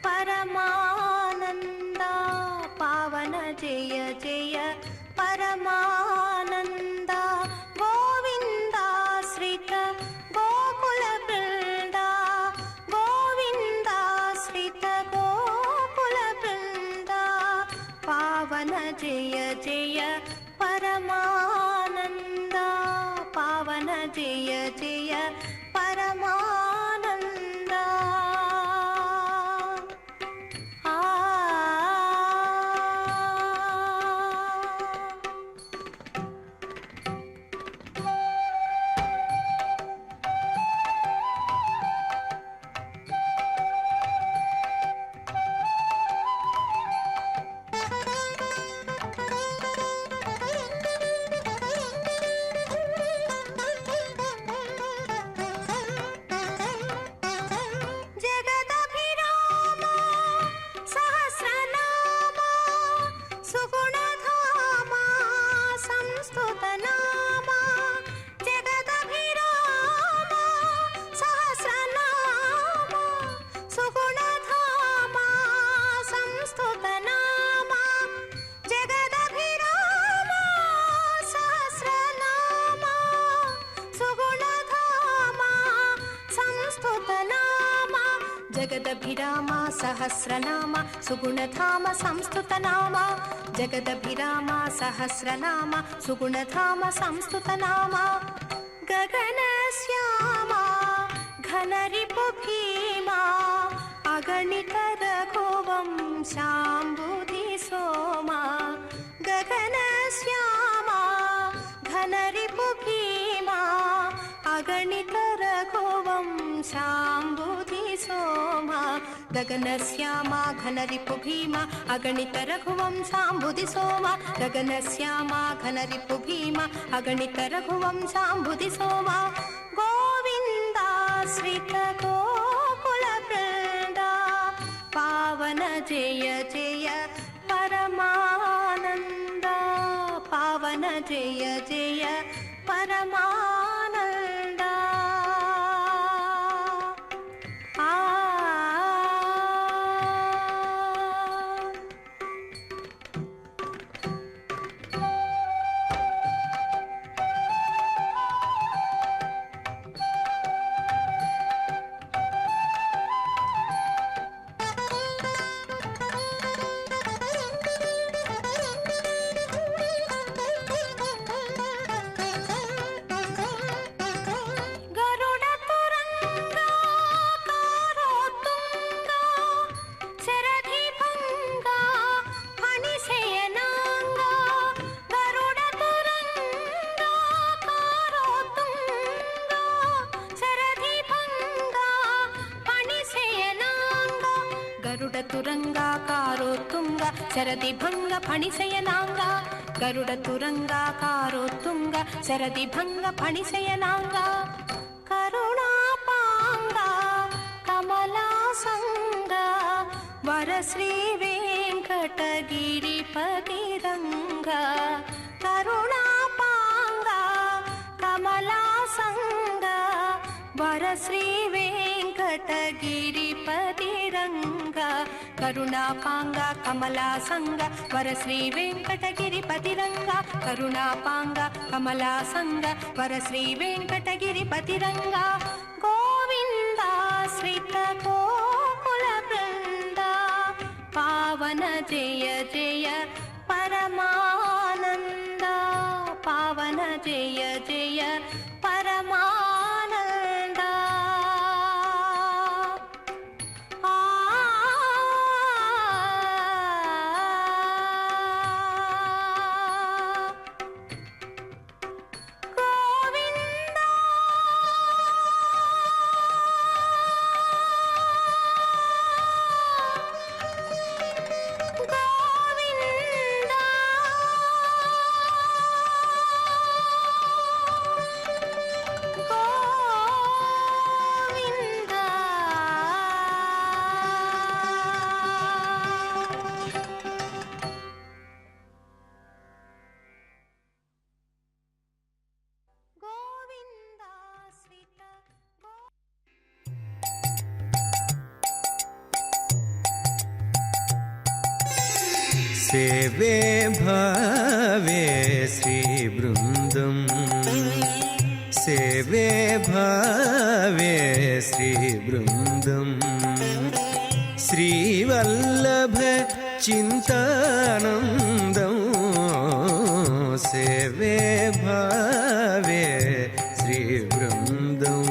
परमानन्दा पावन जय जय परमानन्दा गोविन्दाश्रित गोकुलवृन्दा జయ పరమానంద పావన జయ జయ పరమానంద జగదభిరామ సహస్రనామ సుగుణధామ సంస్తుతనామ జగదభిరామ సహస్రనామ సుగుణధామ సంస్తుతనామ గగన శ్యామ ఘనరిపు భీమా అగణిత రఘువం శాంబుధి సోమ గగన శ్యామ ఘనరిపు భీమా అగణిత రఘువం శాంబుధి సోమ గగన శ్యామ ఘనరిపు భీమ అగణిత రఘువం శాంబుధి సోమ గగన శ్యామ ఘనరిపు భీమ అగణిత రఘువం శాంబుధి సోమ గోవిందాశ్రిత గోకుల బృంద పావన జయ జయ పరమానంద పావన జయ జయ పరమానంద తురంగాకారోత్తుంగ శరది భంగ ఫణిశయనాంగ గరుడ తురంగాకారోత్తుంగ శరది భంగ ఫణిశయనాంగ కరుణాపాంగ కమలాసంగ వరశ్రీ వెంకటగిరిపతి రంగ కరుణాపాంగ కమలాసంగ వరశ్రీ వెంకటగిరిపతి రంగ కరుణాపాంగ కమలాసంగ వరశ్రీ వెంకటగిరిపతి రంగ కరుణాపాంగ కమలాసంగ వరశ్రీ వెంకటగిరిపతి రంగ గోవిందాశ్రిత గోకుల బృంద పావన జయ జయ పరమానంద పావన జయ జయ పరమానంద సేవే భావే శ్రీబృందం సేవే భావే శ్రీబృందం శ్రీవల్లభ చింతానందం సేవే భావే శ్రీవృందం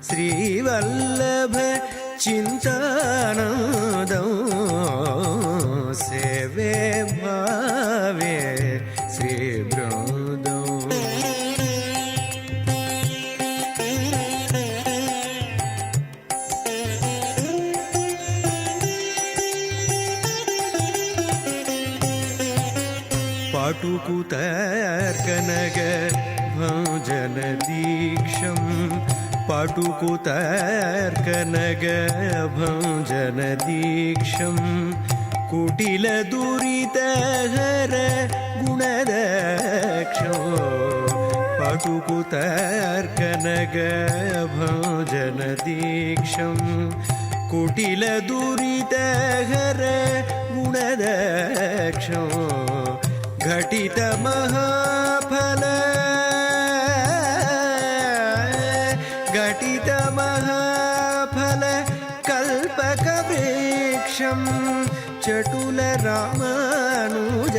శ్రీవల్లభ చింతానందం సేవే భావే శ్రీవృందం పాటుకుతర్కనగ భజన దీక్షం పాటుకుతర్కనగ భజన దీక్షం కుటిల దురితహర గుణదక్షం పాటుకుతర్కనగ భజన దీక్షం కుటిల దురితహర గుణదక్షం ఘటిత మహాఫల ఘటిత మహాఫల కల్పక వృక్షం చటుల రామానుజ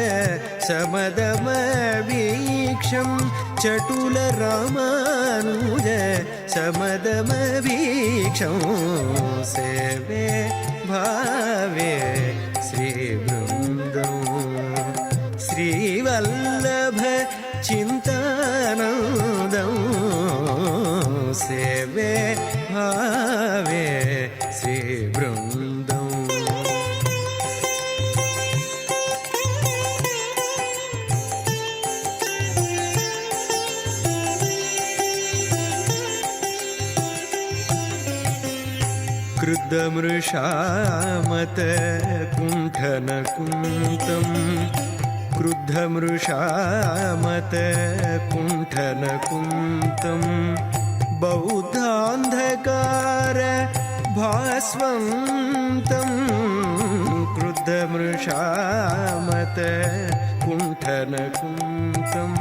సమదమ వీక్షం చటుల రామానుజ సమదమ వీక్షం సేవే భావే శ్రీవృందం శ్రీవల్లభ చింతానందం సేవే భావే శ్రీవృందం క్రుద్ధమృషామత కుంఠనకుంతం క్రుద్ధమృషామత కుంఠనకుంతం బౌద్ధాంధకార భాస్వంతం క్రుద్ధమృషామత కుంఠనకుంతం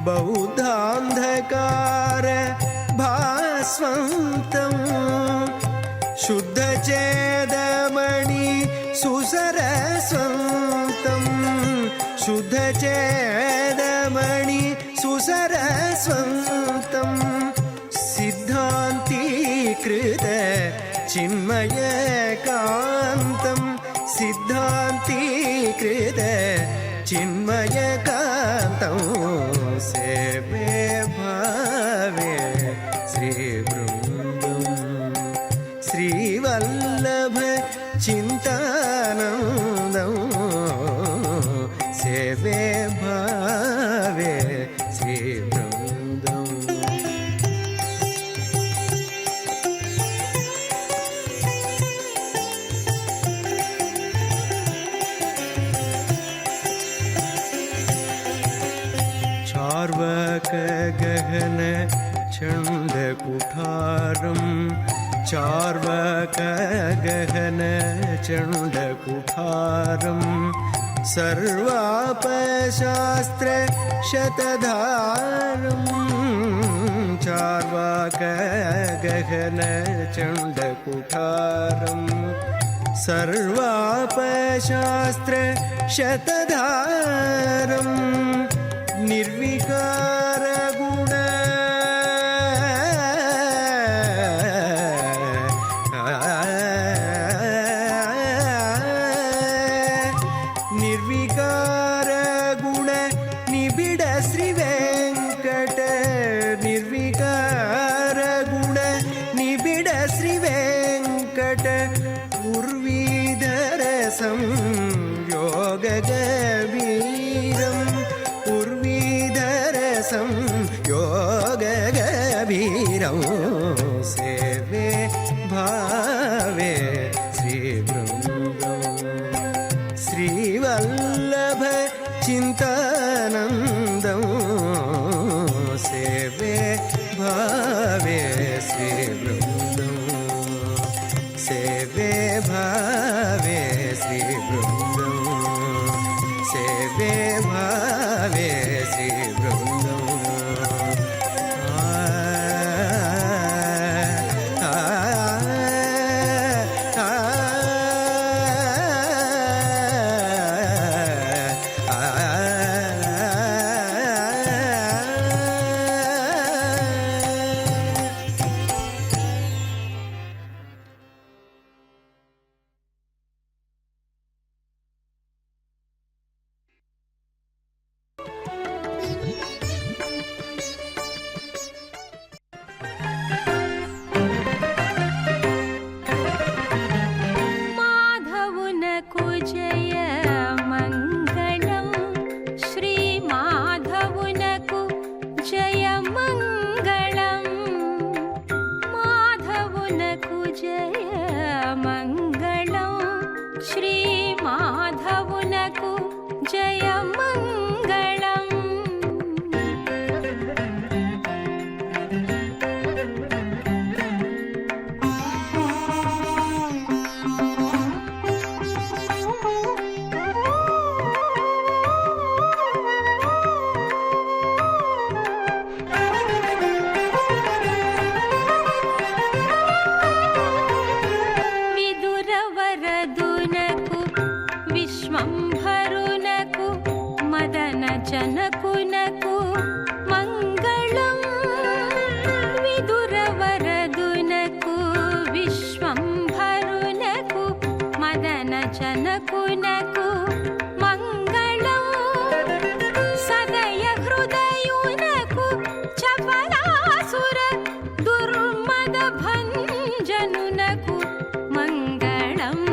బౌద్ధాంధకార భాస్వంతం శుద్ధచేదమణి సుసరస్వంతం శుద్ధచేదమణి సుసరస్వంతం సిద్ధాంతీకృత చిన్మయకాంతం సిద్ధాంతీకృత చిన్మయకాంతం సేవే భావే శ్రీవృందం శ్రీవల్లభ చింతానందం సేవే భావే శ్రీవృందం చార్వాక గహన చండకుఠారం చార్వాక గహన చండకుఠారం సర్వాపశాస్త్ర శతధారం చార్వాక గహన చండకుఠారం సర్వాపశాస్త్ర శతధారం నిర్వికార గుణ నిర్వికార గుణ నిబిడ శ్రీ వెంకట నిర్వికార గుణ నిబిడ శ్రీ వెంకట ఉర్వీధర సంయోగ గభీరం ఉర్వీధర సంయోగ గభీరం సేవే భావే శ్రీవృందం శ్రీవల్లభ చింతానందం సేవే భావే శ్రీవృందం సేవే భావే శ్రీవృందం సేవే భావే శ్రీవృందం जनकुनकु मङ्गलम् विदुरवरदुनकु विश्वम्भरुनकु मदन जनकुनकु मङ्गलम् सदय हृदयुनकु चपलासुर दुर्मद भञ्जनुनकु मङ्गलम्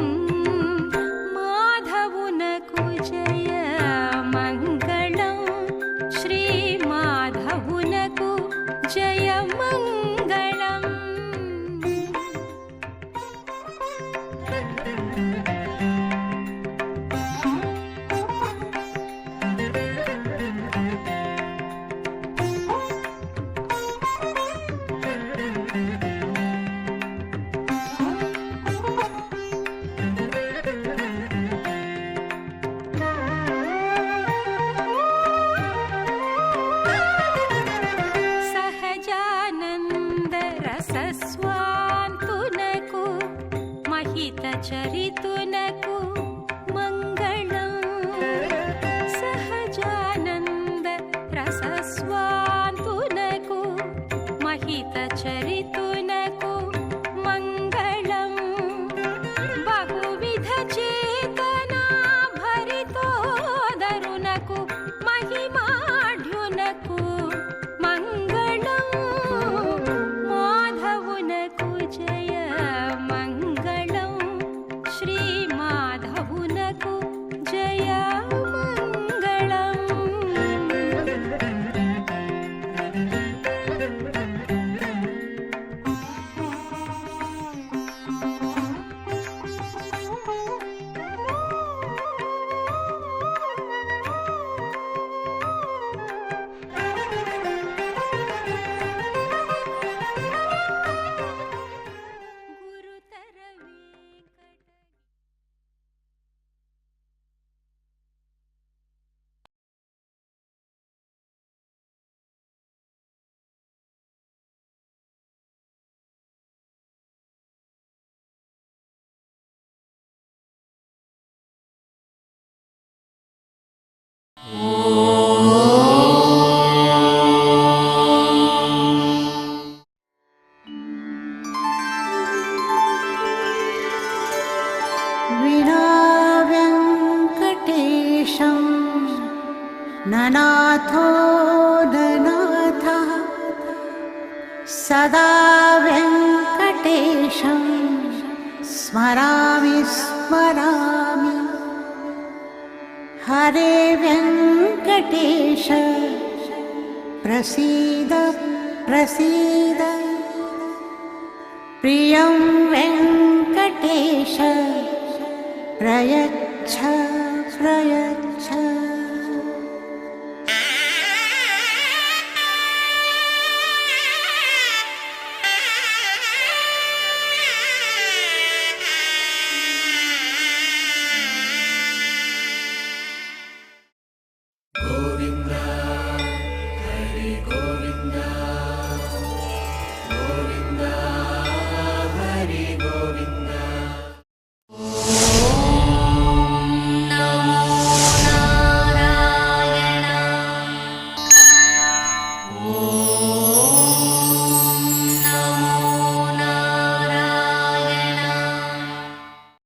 माधवुनकु जय मङ्गलम् श्री माधवुनकु जय मङ्गलम् सहजानन्द रसस्वान्तुनकु महित चरितुनकु मङ्गलम् सहजानन्द रसस्वान्तुनकु महित चरितुनकु मङ्गलम् बहुविध चेतना भरितोदरुनकु महिमाढ्युनकु मङ्गलम् माधवुनकु जय मङ्गलम् श्री माधवुनकु जय मङ्गलम् गुरुतर वेङ्कट विना वेङ्कटेशं ननाथो ननाथः सदा वेङ्कटेशं स्मरामि स्मरामि हरे वेङ्कटेश प्रसीद प्रसीद प्रियं वेङ्कटेश प्रयच्छ प्रयच्छ